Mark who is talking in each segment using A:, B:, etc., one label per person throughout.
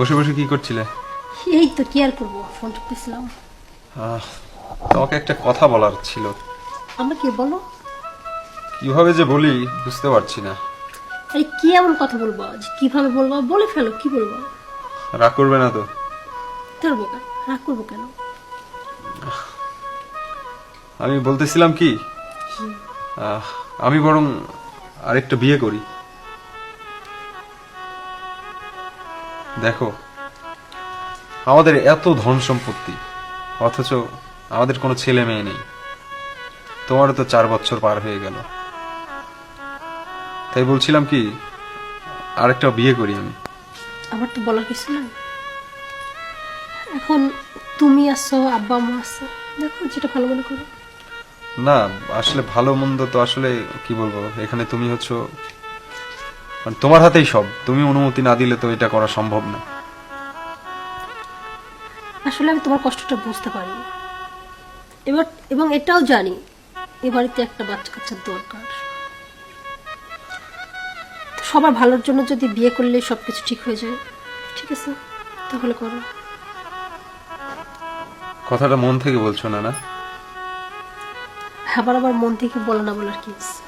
A: বসে বসে কি করছিলে?
B: এই তো কি আর করবো, ফোন টিপতেছিলাম।
A: তোমাকে একটা কথা বলার ছিল।
B: আমরা কি বলো?
A: কিভাবে যে বলি বুঝতে পারছি না।
B: আরে কি এমন কথা বলবো, যে কিভাবে বলবো, বলে ফেলো, কি বলবো?
A: রাগ করবে না তো?
B: ধরবো কেন, রাগ করবো কেন?
A: আমি বলতেছিলাম কি, আমি বরং আরেকটা বিয়ে করি। দেখো, আমাদের এত ধন সম্পত্তি, অথচ আমাদের কোনো ছেলে মেয়ে নেই। তোমারও তো 4 বছর পার হয়ে গেল, তাই বলছিলাম কি আরেকটা বিয়ে করি আমি।
B: আমার তো বলার কিছু না। এখন তুমি আসছো, আব্বা আম্মা আসছো, দেখো যেটা ভালো মনে করো।
A: না আসলে ভালো মন্দ তো আসলে কি বলবো, এখানে তুমি হচ্ছে মানে তোমার হাতেই সব। তুমি অনুমতি না দিলে তো এটা করা সম্ভব না।
B: আসলে আমি তোমার কষ্টটা বুঝতে পারি এবার, এবং এটাও জানি এ বাড়িতে একটা বাচ্চা কাচ্চার দরকার। তো সবার ভালোর জন্য যদি বিয়ে করলে সবকিছু ঠিক হয়ে যায়, ঠিক আছে তাহলে করো।
A: কথাটা মন থেকে বলছো না? না
B: আবার আবার মন থেকে বলো না বলার কি আছে?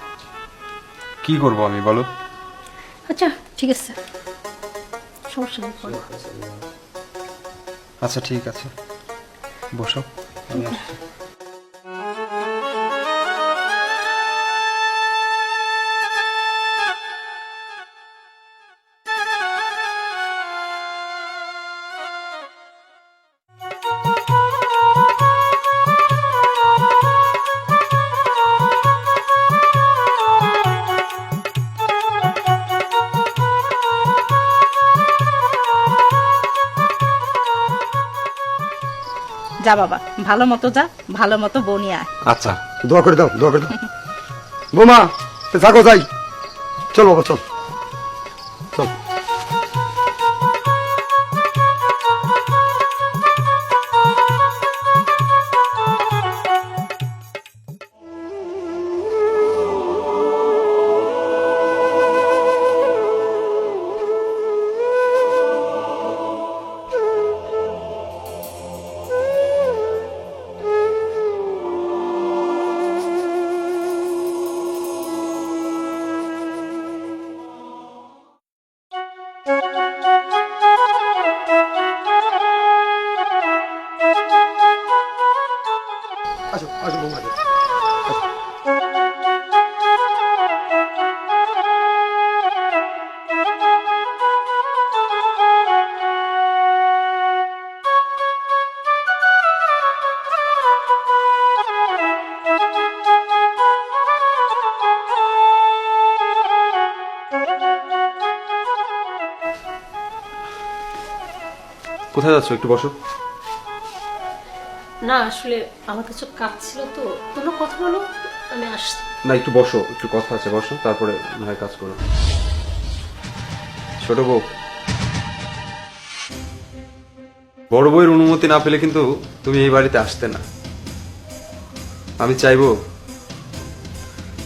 A: কি করব আমি বলো?
B: আচ্ছা ঠিক আছে, সমস্যা নেই, করো।
A: আচ্ছা ঠিক আছে, বসো, আমি আসছি।
C: যা বাবা, ভালো মতো যা, ভালো মতো বউ নিয়ে আয়।
D: আচ্ছা, দোয়া করে দাও, দোয়া করে দাও। বৌমা থাকো, যাই, চল বাবা, চল চল। আসো আসো বৌমা, আসো।
A: কোথায় যাচ্ছ? একটু বসো।
B: না আসলে আমার কিছু কাজ ছিল, তো তোমরা কথা বলো, আমি আসছি।
A: না একটু বসো, একটু কথা আছে, বসো, তারপরে না হয় কাজ করো। ছোট বউ, বড় বউয়ের অনুমতি না পেলে কিন্তু তুমি এই বাড়িতে আসতে না। আমি চাইবো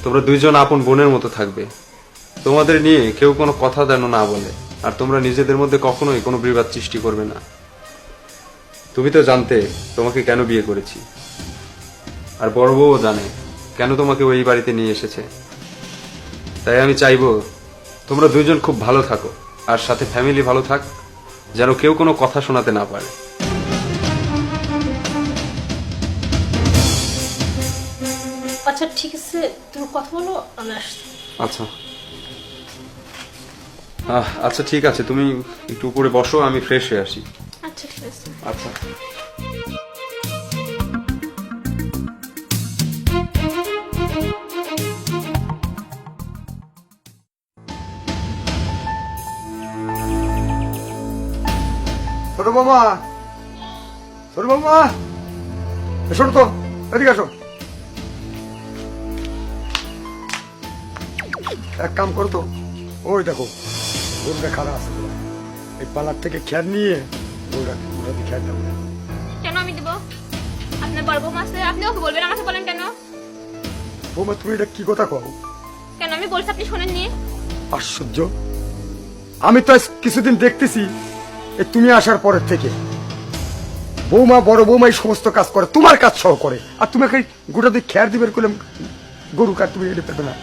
A: তোমরা দুইজন আপন বোনের মতো থাকবে। তোমাদের নিয়ে কেউ কোনো কথা যেন না বলে, আর তোমরা নিজেদের মধ্যে কখনোই কোনো বিবাদ সৃষ্টি করবে না। তুমি তো জানতে তোমাকে কেন বিয়ে করেছি, আর বড় বউও জানে কেন তোমাকে ওই বাড়িতে নিয়ে এসেছে। তাই আমি চাইবো তোমরা দুইজন খুব ভালো থাকো, আর সাথে ফ্যামিলি ভালো থাক, যেন কেউ কোনো কথা শোনাতে না পারে।
B: আচ্ছা ঠিক আছে, তুমি কথা বলো, আমি আসছি।
A: আচ্ছা আচ্ছা ঠিক আছে, তুমি একটু উপরে বসো, আমি ফ্রেশ হয়ে আসি।
B: আচ্ছা ঠিক আছে।
A: আচ্ছা
D: ছোট বৌমা, ছোট বৌমা, শোনো তো, এদিকে আসো। এক কাম করো তো, ওই দেখো গরুটা খারাপ আছে, এই পালার থেকে খ্যার নিয়ে ওরা খ্যার দাও।
E: কেন আমি দেবো? আপনার বড় বৌমা আছে, আপনি ওকে বলবেন, আমাকে বলেন কেন?
D: বৌমা তুমি এটা কি কথা কও?
E: কেন আমি বলছি আপনি শোনেননি?
D: আশ্চর্য, আমি তো আজ কিছুদিন দেখতেছি এই তুমি আসার পরের থেকে বৌমা বড় বৌমাই সমস্ত কাজ করে, তোমার কাজ সহ করে, আর তোমাকে গোটা দিয়ে খেয়ার দিবে করলাম গরু কার তুমি এটা পেবে না।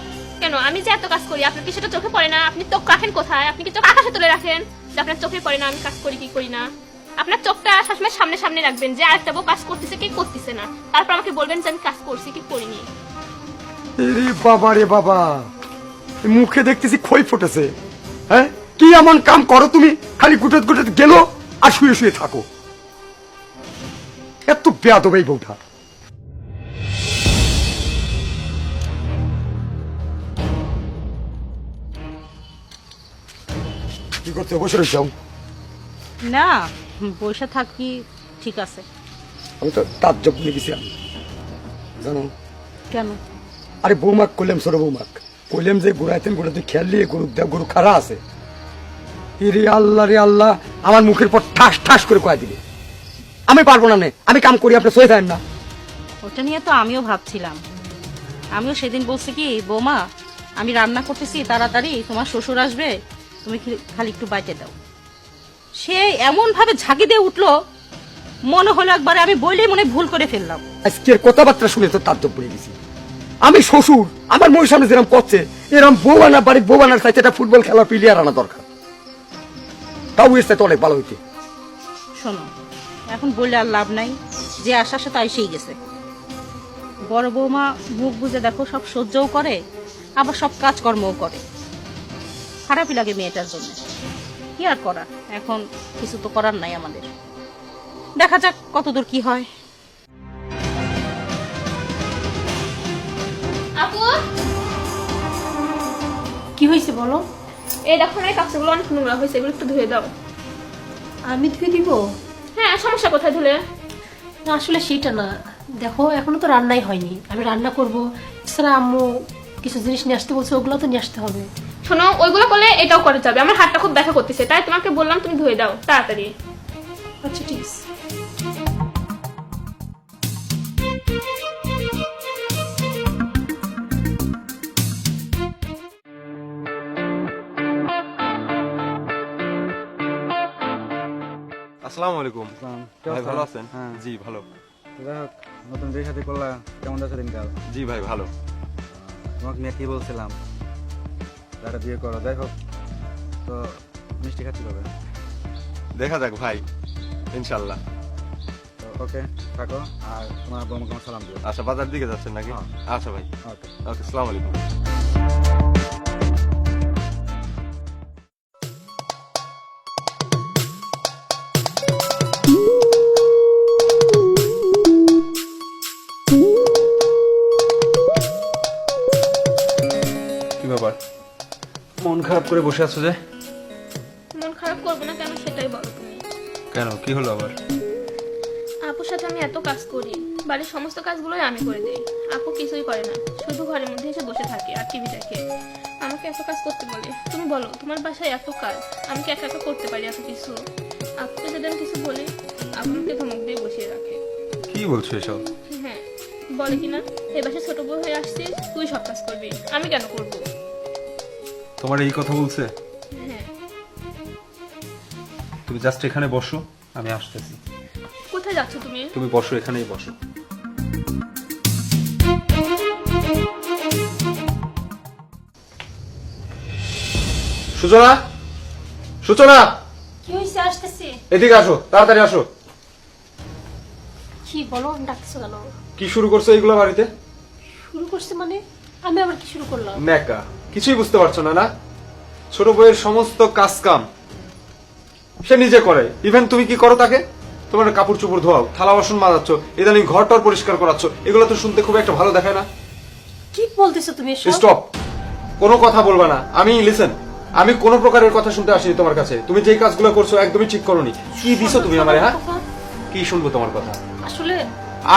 E: কেন আমি যে এত কাজ করি আপনার কি সেটা চোখে পড়ে না? আপনি চোখ রাখেন কোথায়? আপনি কি চোখ আকাশে তুলে রাখেন যে আপনার চোখে পড়ে না আমি কাজ করি কি করি না? আপনার চোখটা সবসময় সামনে সামনে রাখবেন যে আরেকটা বউ কাজ করতেছে কি করতেছে না, তারপর আমাকে বলবেন যে আমি কাজ করছি কি করিনি।
D: রে বাবা রে বাবা, এই মুখে দেখতেছি খই ফুটেছে। হ্যাঁ, কি এমন কাম করো তুমি? খালি গুটত গুটত গেলো আর শুয়ে শুয়ে থাকো। এত বেয়াদব এই বউটা। কি করতে বসে রয়েছ?
C: না, বসে থাকি ঠিক আছে।
D: আমি তো তার জব নিয়ে গেছি জানো।
C: কেন?
D: আরে বৌমাক কইলাম, সর বৌমাক কইলাম যে গোড়াইতেন গোড়াতে খেয়াল নিয়ে গরু দেব, গরু খারা আছে। রে আল্লাহ রে আল্লাহ, আমার মুখের পর ঠাস ঠাস করে কয়ে দিলে আমি পারবো না, আমি কাম করি, আপনি সয়ে থাকেন না।
C: ওটা নিয়ে তো আমিও ভাবছিলাম। আমিও সেদিন বলছি কি, বৌমা আমি রান্না করতেছি তাড়াতাড়ি, তোমার শ্বশুর আসবে, তুমি খালি একটু বাইতে দাও। সে এমন ভাবে ঝাঁকি দিয়ে উঠলো, মনে হলো একবারে আমি বইলেই মনে ভুল করে ফেললাম।
D: আজকের কথাবার্তা শুনে তো তার পড়ে গেছি। আমি শ্বশুর, আমার মহির সামনে যেরকম করছে, এরকম বউ আনা বাড়ির বউ আনার চাইতে একটা ফুটবল খেলার প্লেয়ার আনা দরকার। তাও এসে তো অনেক ভালো হইতে।
C: শোনো, এখন বললে আর লাভ নাই, যে আশা সে তাই সেই গেছে। বড় বৌমা মুখ বুঝে দেখো সব সহ্যও করে, আবার সব কাজকর্মও করে। খারাপই লাগে মেয়েটার জন্য, কি আর করা, এখন কিছু তো করার নাই আমাদের। দেখা যাক কতদূর কি হয়।
E: আপু
B: কি হয়েছে বলো?
E: এই দেখো না, এই কাপড়গুলো অনেক নোংরা হয়েছে, এগুলো একটু ধুয়ে দাও।
B: আমি ধুয়ে দিব?
E: হ্যাঁ, সমস্যা কোথায় ধুলে?
B: না আসলে সেটা না, দেখো এখনো তো রান্নাই হয়নি, আমি রান্না করবো। এছাড়া আম্মু কিছু জিনিস নিয়ে আসতে বলছে, ওগুলো তো নিয়ে আসতে হবে।
E: শোনো, ওইগুলো করলে এটাও করে যাবে। আমার হাতটা খুব ব্যথা করতেছে, তাই তোমাকে বললাম তুমি ধুয়ে দাও তাড়াতাড়ি।
B: আচ্ছা ঠিক আছে।
A: আসসালামু আলাইকুম ভাই, ভালো আছেন?
F: হ্যাঁ।
A: জি ভালো।
F: যাই হোক, নতুন বিয়ে সাথে করলা, কেমন যাচ্ছে দিনকাল?
A: জি ভাই ভালো।
F: তোমাকে নিয়ে কি বলছিলাম, যারা বিয়ে করো। যাই হোক, তো মিষ্টি খাচ্ছি কবে?
A: দেখা যাক ভাই, ইনশাল্লাহ।
F: তো ওকে থাকো, আর তোমার বৌমাকে আমার সালাম দিও।
A: আচ্ছা, বাজার দিকে যাচ্ছেন নাকি?
F: হ্যাঁ।
A: আচ্ছা ভাই,
F: ওকে।
A: ওকে, আসসালামু আলাইকুম। কি ব্যাপার, মন খারাপ করে বসে আছো যে?
E: মন খারাপ করবো না কেন সেটাই বলো তুমি।
A: কেন, কি হলো আবার?
E: আপুর সাথে আমি এত কাজ করি, বাড়ির সমস্ত কাজগুলোই আমি করে দিই, আপু কিছুই করে না, শুধু ঘরের মধ্যে এসে বসে থাকে আর টিভি দেখে। আমাকে এত কাজ করতে বলে। তুমি বলো, তোমার বাসায় এত কাজ, আমি কি একা একা করতে পারি এত কিছু? আপুকে যদি আমি কিছু বলি, আপু আমাকে ধমক দিয়ে বসিয়ে রাখে।
A: কি বলছো এসব?
E: হ্যাঁ, বলে কিনা এই বাসায় ছোট বউ হয়ে আসছিস, তুই সব কাজ করবি, আমি কেন করবো?
A: তোমার এই কথা বলছে?
E: হ্যাঁ।
A: তুমি জাস্ট এখানে বসো, আমি আসতেছি।
E: কোথায় যাচ্ছ তুমি?
A: তুমি বসো, এখানেই বসো। সূচনা, সূচনা,
B: কি হয়েছে? আসতেছি।
A: এদিকে আসো, তাড়াতাড়ি আসো।
B: কি বলো, ডাকছো কেন?
A: কি শুরু করছো এইগুলো বাড়িতে?
B: শুরু করছে মানে? আমি আবার কি শুরু করলাম?
A: নেকা, কিছুই বুঝতে পারছো না? না, ছোট বউয়ের সমস্ত কাজ কাম সে নিজে করে। ইভেন তুমি কি করো তাকে? তোমার কাপড় চোপড় ধোয়াও, থালা বাসন মাজাচ্ছ, ইদানিং ঘর টর পরিষ্কার করাচ্ছ, এগুলো তো শুনতে খুব একটা ভালো দেখায় না।
B: কি বলতেছো তুমি এসব?
A: স্টপ, কোনো কথা বলবা না। আমি লিসেন, আমি কোনো প্রকারের কথা শুনতে আসিনি তোমার কাছে। তুমি যেই কাজগুলো করছো একদমই ঠিক করোনি। কি দিছো তুমি আমারে? হ্যাঁ, কি শুনবো তোমার কথা?
B: আসলে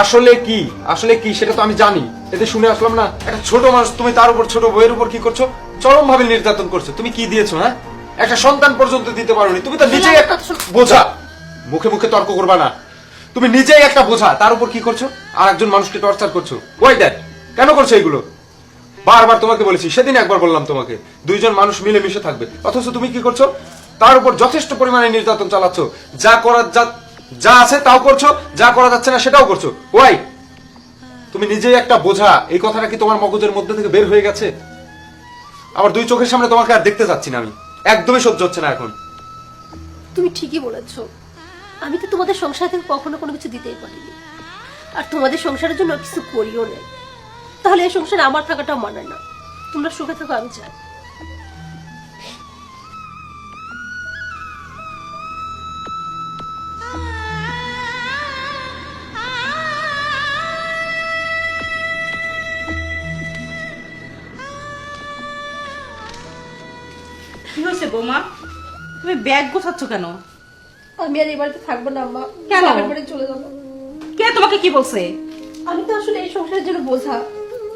A: আসলে কি, আসলে কি সেটা তো আমি জানি, এতে শুনে আসলাম না। একটা ছোট মানুষ তুমি, তার উপর ছোট বউয়ের উপর কি করছো? চরম ভাবে নির্যাতন করছো। তুমি কি দিয়েছো? হ্যাঁ, একটা সন্তান পর্যন্ত দিতে পারোনি। তুমি তো নিজেই একটা বোঝা। মুখে মুখে তর্ক করবা না। তুমি নিজেই একটা বোঝা, তার উপর কি করছো? আর একজন মানুষকে টর্চার করছো। ওই দ্যাট, কেন করছো এগুলো? বারবার তোমাকে বলেছি, সেদিন একবার বললাম তোমাকে দুইজন মানুষ মিলে মিশে থাকবে, অথচ তুমি কি করছো? তার উপর যথেষ্ট পরিমাণে নির্যাতন চালাচ্ছ। যা করার যা আছে তাও করছো, যা করা যাচ্ছে না সেটাও করছো। ওয়াই, তুমি নিজেই একটা বোঝা। এই কথাটা কি তোমার মগজের মধ্যে থেকে বের হয়ে গেছে? আমার দুই চোখের সামনে তোমাকে আর দেখতে যাচ্ছি না আমি। একদমই সহ্য হচ্ছে না এখন।
B: তুমি ঠিকই বলেছো, আমি তো তোমাদের সংসার থেকে কখনো কোনো কিছু দিতেই পারিনি, আর তোমাদের সংসারের জন্য কিছু করিও নেই। তাহলে এই সংসারে আমার থাকাটা মানে না। তোমরা সুখে থাকো, আমি চাই।
C: কি হয়েছে বৌমা? তুমি ব্যাগ গোছাচ্ছ কেন?
B: আমি আর এই বাড়িতে থাকবো না আম্মা,
C: কেন?
B: বাপের বাড়ি চলে যাবো।
C: কে তোমাকে কি বলছে?
B: আমি তো আসলে এই সংসারের জন্য বোঝা,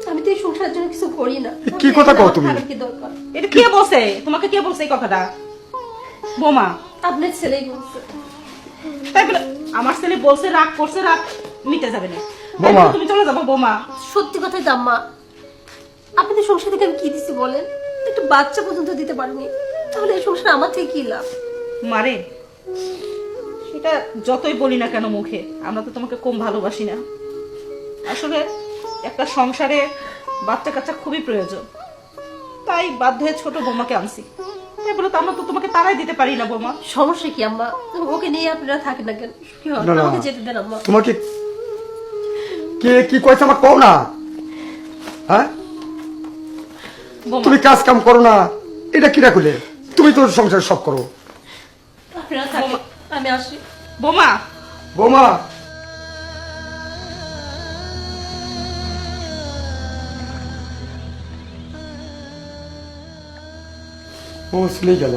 B: আমি তো এই সংসারের জন্য কিছু করি না।
D: কি কথা কও তুমি?
B: থাকার কি দরকার?
C: এটা কে বলছে? তোমাকে কে বলছে এই কথাটা? বৌমা,
B: আপনার ছেলেই বলছে।
C: তাই বলে আমার ছেলে বলছে, রাগ করছে, রাগ মিটে যাবে না। তাই
D: বৌমা।
C: বলে তুমি চলে যাবো বৌমা?
B: সত্যি কথাই তো আম্মা, আপনাদের সংসার থেকে আমি কি দিছি বলেন? একটু বাচ্চা পর্যন্ত দিতে পারিনি, তাহলে এই সংসার আমার থেকে কি লাভ?
C: মারে, সেটা যতই বলি না কেন মুখে, আমরা তো তোমাকে কম ভালোবাসি না। আসলে একটা সংসারে বাচ্চা কাচ্চা খুবই প্রয়োজন, তাই বাধ্য হয়ে ছোট বৌমাকে আনছি। তাই বলে তো আমরা তো তোমাকে তাড়াই দিতে পারি না বৌমা।
B: সমস্যা কি আম্মা? ওকে নিয়ে আপনারা থাকেন না কেন? কি হয়?
D: না, না।
B: আমাকে যেতে দেন আম্মা।
D: তোমাকে কে কি কইছে আমার কও না। হ্যাঁ,
C: বৌমা,
D: তুমি কাজ কাম করো না, এটা কিরা করলে? তুমি তোর সংসার সব করো।
B: আপনারা থাকেন, আমি আসি।
C: বৌমা,
D: বৌমা, ও চলেই গেল।